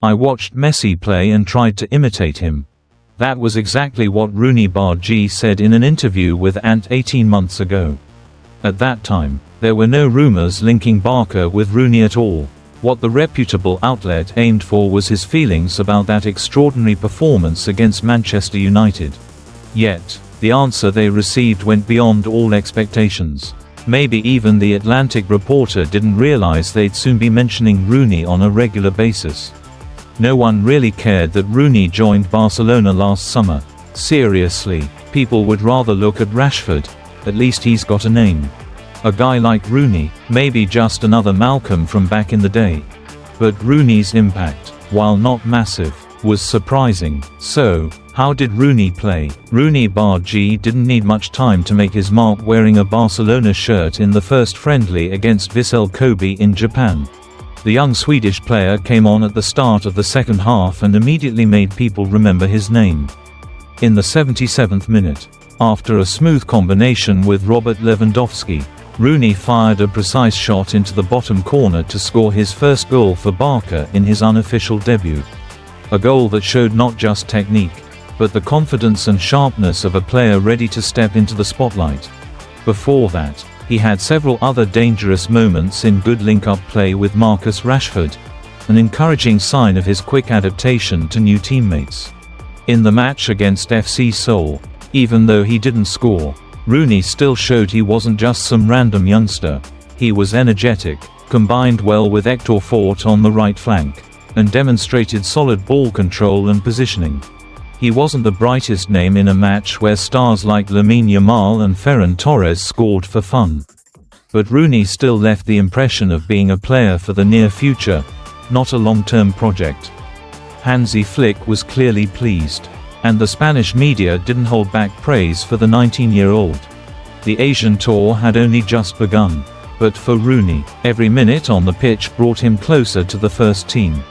I watched Messi play and tried to imitate him." That was exactly what Roony Bardghji said in an interview with Ant 18 months ago. At that time, there were no rumors linking Barca with Rooney at all. What the reputable outlet aimed for was his feelings about that extraordinary performance against Manchester United. Yet, the answer they received went beyond all expectations. Maybe even the Atlantic reporter didn't realize they'd soon be mentioning Rooney on a regular basis. No one really cared that Rooney joined Barcelona last summer. Seriously, people would rather look at Rashford. At least he's got a name. A guy like Rooney, maybe just another Malcolm from back in the day. But Rooney's impact, while not massive, was surprising. So, how did Rooney play? Roony Bardghji didn't need much time to make his mark wearing a Barcelona shirt in the first friendly against Vissel Kobe in Japan. The young Swedish player came on at the start of the second half and immediately made people remember his name. In the 77th minute, after a smooth combination with Robert Lewandowski, Rooney fired a precise shot into the bottom corner to score his first goal for Barca in his unofficial debut. A goal that showed not just technique, but the confidence and sharpness of a player ready to step into the spotlight. Before that, he had several other dangerous moments in good link-up play with Marcus Rashford, an encouraging sign of his quick adaptation to new teammates. In the match against FC Seoul, even though he didn't score, Rooney still showed he wasn't just some random youngster. He was energetic, combined well with Hector Fort on the right flank, and demonstrated solid ball control and positioning. He wasn't the brightest name in a match where stars like Lamine Yamal and Ferran Torres scored for fun. But Rooney still left the impression of being a player for the near future, not a long-term project. Hansi Flick was clearly pleased. And the Spanish media didn't hold back praise for the 19-year-old. The Asian tour had only just begun. But for Rooney, every minute on the pitch brought him closer to the first team.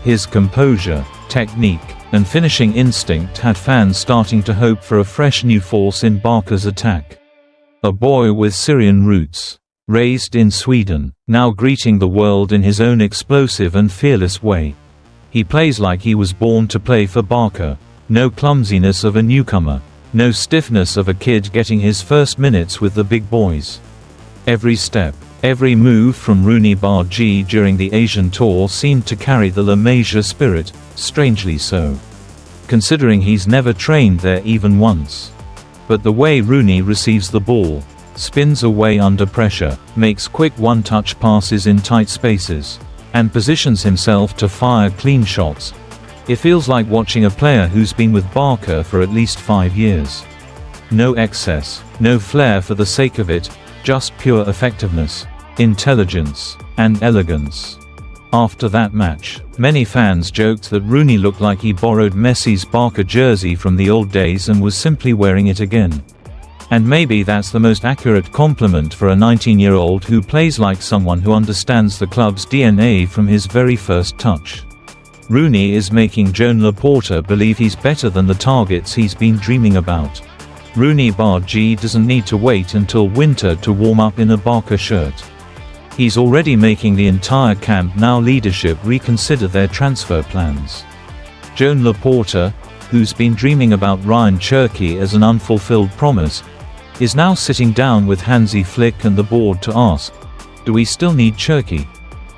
His composure, technique, and finishing instinct had fans starting to hope for a fresh new force in Barca's attack. A boy with Syrian roots, raised in Sweden, now greeting the world in his own explosive and fearless way. He plays like he was born to play for Barca. No clumsiness of a newcomer, no stiffness of a kid getting his first minutes with the big boys. Every step, every move from Roony Bardghji during the Asian tour seemed to carry the La Masia spirit, strangely so. Considering he's never trained there even once. But the way Rooney receives the ball, spins away under pressure, makes quick one-touch passes in tight spaces, and positions himself to fire clean shots, it feels like watching a player who's been with Barca for at least 5 years. No excess, no flair for the sake of it, just pure effectiveness, intelligence, and elegance. After that match, many fans joked that Rooney looked like he borrowed Messi's Barca jersey from the old days and was simply wearing it again. And maybe that's the most accurate compliment for a 19-year-old who plays like someone who understands the club's DNA from his very first touch. Rooney is making Joan Laporta believe he's better than the targets he's been dreaming about. Roony Bardghji doesn't need to wait until winter to warm up in a Barca shirt. He's already making the entire Camp Nou leadership reconsider their transfer plans. Joan Laporta, who's been dreaming about Ryan Cherki as an unfulfilled promise, is now sitting down with Hansi Flick and the board to ask, do we still need Cherki?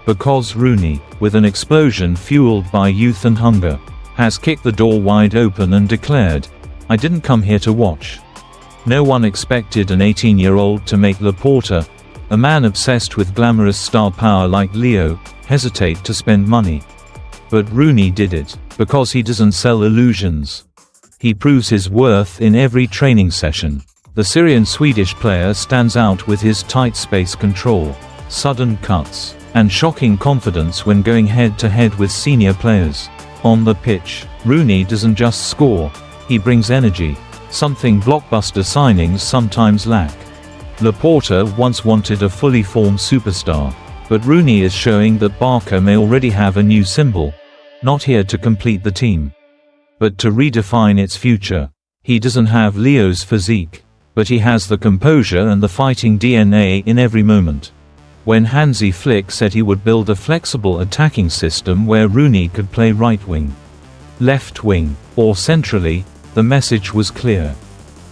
Because Rooney, with an explosion fueled by youth and hunger, has kicked the door wide open and declared, I didn't come here to watch. No one expected an 18-year-old to make Laporta, a man obsessed with glamorous star power like Leo, hesitate to spend money. But Rooney did it, because he doesn't sell illusions. He proves his worth in every training session. The Syrian-Swedish player stands out with his tight space control, sudden cuts, and shocking confidence when going head-to-head with senior players. On the pitch, Rooney doesn't just score, he brings energy, something blockbuster signings sometimes lack. Laporta once wanted a fully formed superstar, but Rooney is showing that Barca may already have a new symbol, not here to complete the team, but to redefine its future. He doesn't have Leo's physique, but he has the composure and the fighting DNA in every moment. when Hansi Flick said he would build a flexible attacking system where Roony could play right wing, left wing, or centrally, the message was clear.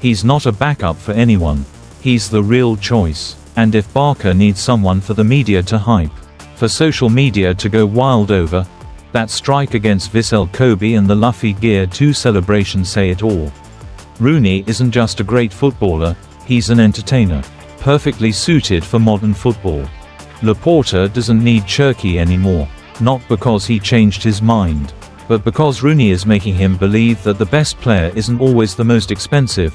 He's not a backup for anyone. He's the real choice. And if Barca needs someone for the media to hype, for social media to go wild over, that strike against Vissel Kobe and the Luffy Gear 2 celebration say it all. Roony isn't just a great footballer, he's an entertainer, perfectly suited for modern football. Laporta doesn't need Cherki anymore, not because he changed his mind, but because Roony is making him believe that the best player isn't always the most expensive.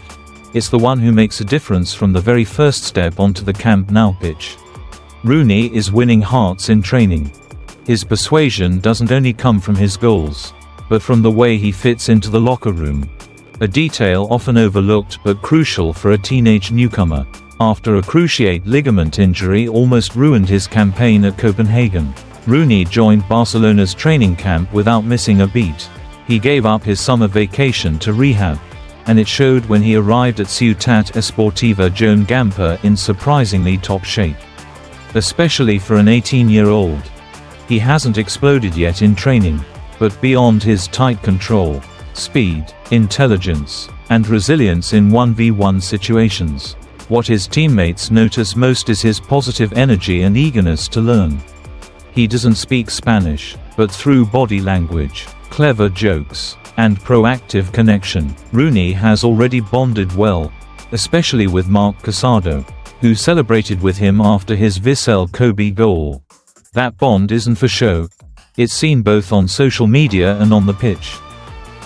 It's the one who makes a difference from the very first step onto the Camp Nou pitch. Roony is winning hearts in training. His persuasion doesn't only come from his goals, but from the way he fits into the locker room. A detail often overlooked but crucial for a teenage newcomer. After a cruciate ligament injury almost ruined his campaign at Copenhagen, Roony joined Barcelona's training camp without missing a beat. He gave up his summer vacation to rehab, and it showed when he arrived at Ciutat Esportiva Joan Gamper in surprisingly top shape. Especially for an 18-year-old. He hasn't exploded yet in training, but beyond his tight control, speed, intelligence, and resilience in 1v1 situations, what his teammates notice most is his positive energy and eagerness to learn. He doesn't speak Spanish, but through body language, clever jokes, and proactive connection, Roony has already bonded well, especially with Marc Casado, who celebrated with him after his Vissel Kobe goal. That bond isn't for show. It's seen both on social media and on the pitch.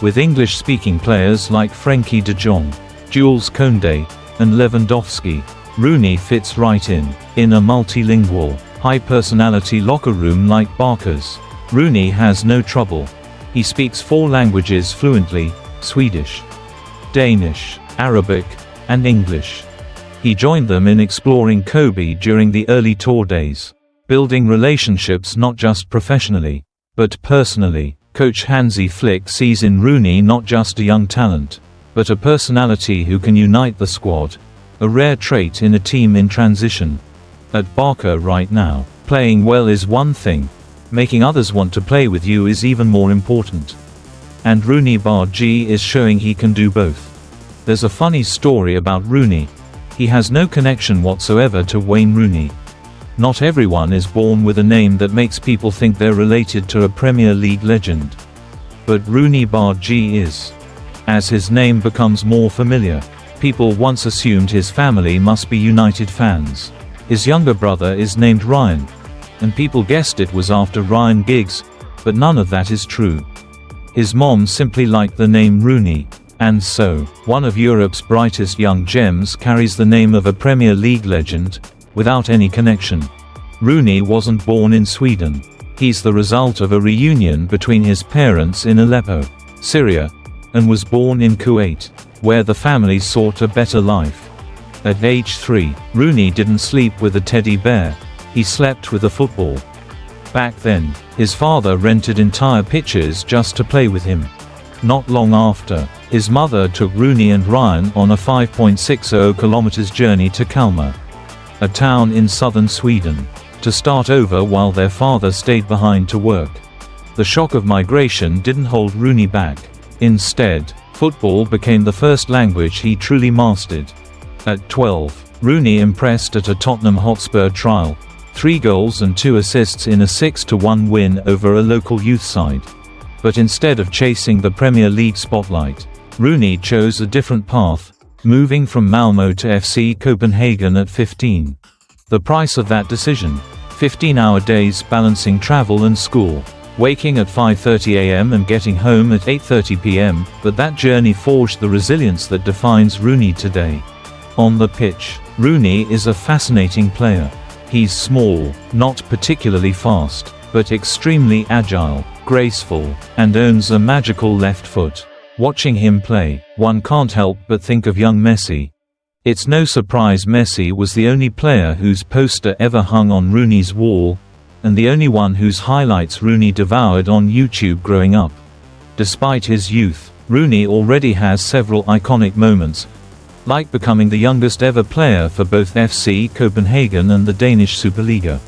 With English-speaking players like Frenkie de Jong, Jules Koundé, and Lewandowski, Roony fits right in a multilingual, high-personality locker room like Barca's. Roony has no trouble. He speaks 4 languages fluently: Swedish, Danish, Arabic, and English. He joined them in exploring Kobe during the early tour days, building relationships not just professionally, but personally. Coach Hansi Flick sees in Roony not just a young talent, but a personality who can unite the squad, a rare trait in a team in transition. At Barca right now, playing well is one thing, making others want to play with you is even more important. And Roony Bardghji is showing he can do both. There's a funny story about Roony. He has no connection whatsoever to Wayne Rooney. Not everyone is born with a name that makes people think they're related to a Premier League legend. But Roony Bardghji is. As his name becomes more familiar, people once assumed his family must be United fans. His younger brother is named Ryan, and people guessed it was after Ryan Giggs, but none of that is true. His mom simply liked the name Roony, and so, one of Europe's brightest young gems carries the name of a Premier League legend, without any connection. Roony wasn't born in Sweden. He's the result of a reunion between his parents in Aleppo, Syria, and was born in Kuwait, where the family sought a better life. At age 3, Roony didn't sleep with a teddy bear. He slept with a football. Back then, his father rented entire pitches just to play with him. Not long after, his mother took Roony and Ryan on a 5.60 km journey to Kalmar, a town in southern Sweden, to start over while their father stayed behind to work. The shock of migration didn't hold Roony back. Instead, football became the first language he truly mastered. At 12, Roony impressed at a Tottenham Hotspur trial, 3 goals and 2 assists in a 6-1 win over a local youth side. But instead of chasing the Premier League spotlight, Roony chose a different path, moving from Malmö to FC Copenhagen at 15. The price of that decision: 15-hour days balancing travel and school, waking at 5:30 a.m. and getting home at 8:30 p.m., but that journey forged the resilience that defines Roony today. On the pitch, Roony is a fascinating player. He's small, not particularly fast, but extremely agile, graceful, and owns a magical left foot. Watching him play, one can't help but think of young Messi. It's no surprise Messi was the only player whose poster ever hung on Roony's wall, and the only one whose highlights Roony devoured on YouTube growing up. Despite his youth, Roony already has several iconic moments. like becoming the youngest ever player for both FC Copenhagen and the Danish Superliga.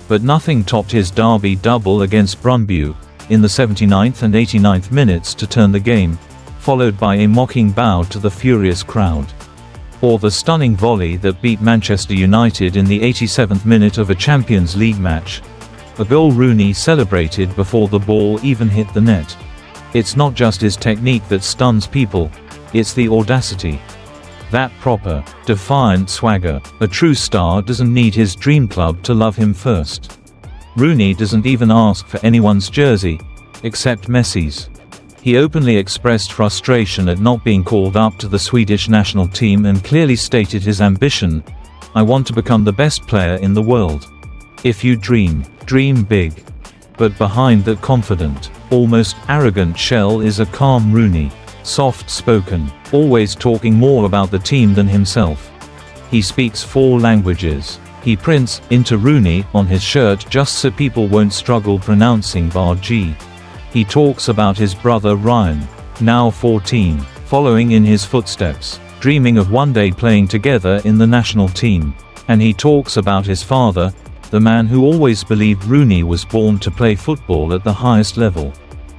But nothing topped his derby double against Brøndby in the 79th and 89th minutes to turn the game, followed by a mocking bow to the furious crowd. Or the stunning volley that beat Manchester United in the 87th minute of a Champions League match, a goal Rooney celebrated before the ball even hit the net. It's not just his technique that stuns people, it's the audacity. That proper, defiant swagger. A true star doesn't need his dream club to love him first. Rooney doesn't even ask for anyone's jersey, except Messi's. He openly expressed frustration at not being called up to the Swedish national team and clearly stated his ambition: "I want to become the best player in the world." If you dream, dream big. But behind that confident, almost arrogant shell is a calm Rooney. Soft-spoken, always talking more about the team than himself. He speaks 4 languages. He prints "into Rooney" on his shirt just so people won't struggle pronouncing Bardghji. He talks about his brother Ryan, now 14, following in his footsteps, dreaming of one day playing together in the national team. And he talks about his father, the man who always believed Rooney was born to play football at the highest level.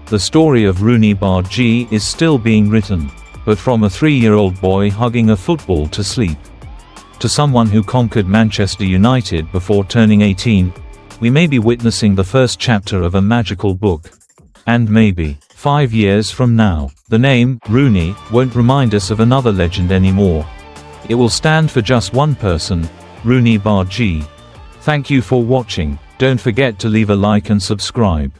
The story of Roony Bardghji is still being written, but from a 3-year-old boy hugging a football to sleep, to someone who conquered Manchester United before turning 18, we may be witnessing the first chapter of a magical book. And maybe, 5 years from now, the name, Rooney, won't remind us of another legend anymore. It will stand for just one person, Roony Bardghji. Thank you for watching. Don't forget to leave a like and subscribe.